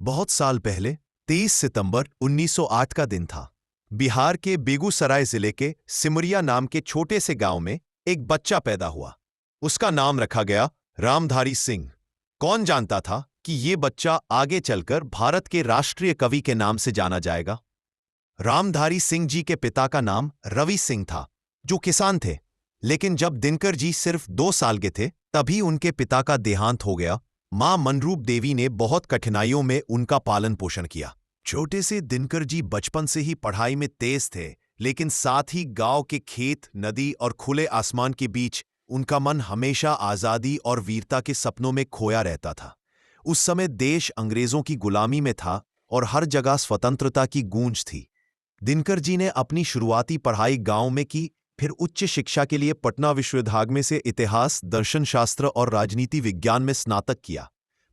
बहुत साल पहले 23 सितंबर 1908 का दिन था। बिहार के बेगूसराय जिले के सिमरिया नाम के छोटे से गांव में एक बच्चा पैदा हुआ। उसका नाम रखा गया रामधारी सिंह। कौन जानता था कि ये बच्चा आगे चलकर भारत के राष्ट्रीय कवि के नाम से जाना जाएगा। रामधारी सिंह जी के पिता का नाम रवि सिंह था, जो किसान थे। लेकिन जब दिनकर जी सिर्फ 2 साल के थे, तभी उनके पिता का देहांत हो गया। मां मनरूप देवी ने बहुत कठिनाइयों में उनका पालन पोषण किया। छोटे से दिनकर जी बचपन से ही पढ़ाई में तेज थे, लेकिन साथ ही गांव के खेत, नदी और खुले आसमान के बीच उनका मन हमेशा आजादी और वीरता के सपनों में खोया रहता था। उस समय देश अंग्रेजों की गुलामी में था और हर जगह स्वतंत्रता की गूंज थी। दिनकर जी ने अपनी शुरुआती पढ़ाई गांव में की, फिर उच्च शिक्षा के लिए पटना विश्वविद्यालय में से इतिहास, दर्शन शास्त्र और राजनीति विज्ञान में स्नातक किया।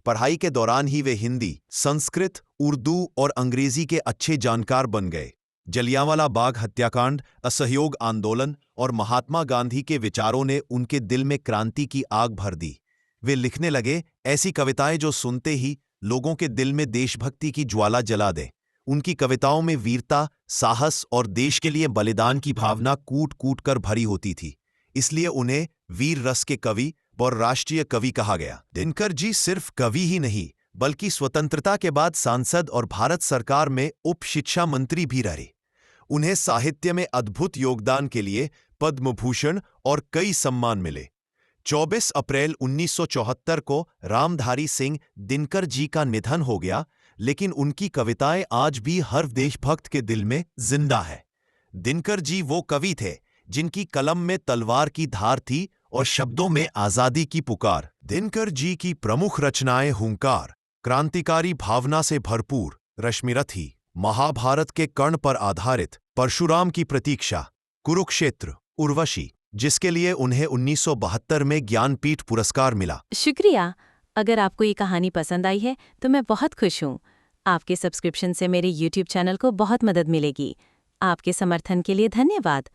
पढ़ाई के दौरान ही वे हिंदी, संस्कृत, उर्दू और अंग्रेजी के अच्छे जानकार बन गए। जलियांवाला बाग हत्याकांड, असहयोग आंदोलन और महात्मा गांधी के विचारों ने उनके दिल में क्रांति की आग भर दी। वे लिखने लगे ऐसी कविताएं जो सुनते ही लोगों के दिल में देशभक्ति की ज्वाला जला दे। उनकी कविताओं में वीरता, साहस और देश के लिए बलिदान की भावना कूट कूट कर भरी होती थी। इसलिए उन्हें वीर रस के कवि और राष्ट्रीय कवि कहा गया। दिनकर जी सिर्फ कवि ही नहीं, बल्कि स्वतंत्रता के बाद सांसद और भारत सरकार में उप शिक्षा मंत्री भी रहे। उन्हें साहित्य में अद्भुत योगदान के लिए पद्म भूषण और कई सम्मान मिले। 24 अप्रैल 1974 को रामधारी सिंह दिनकर जी का निधन हो गया, लेकिन उनकी कविताएं आज भी हर देशभक्त के दिल में जिंदा है। दिनकर जी वो कवि थे जिनकी कलम में तलवार की धार थी और शब्दों में आजादी की पुकार। दिनकर जी की प्रमुख रचनाएं हुंकार, क्रांतिकारी भावना से भरपूर रश्मिरथी, महाभारत के कर्ण पर आधारित परशुराम की प्रतीक्षा, कुरुक्षेत्र, उर्वशी, जिसके लिए उन्हें 1972 में ज्ञानपीठ पुरस्कार मिला। शुक्रिया। अगर आपको ये कहानी पसंद आई है तो मैं बहुत खुश हूँ। आपके सब्सक्रिप्शन से मेरे YouTube चैनल को बहुत मदद मिलेगी। आपके समर्थन के लिए धन्यवाद।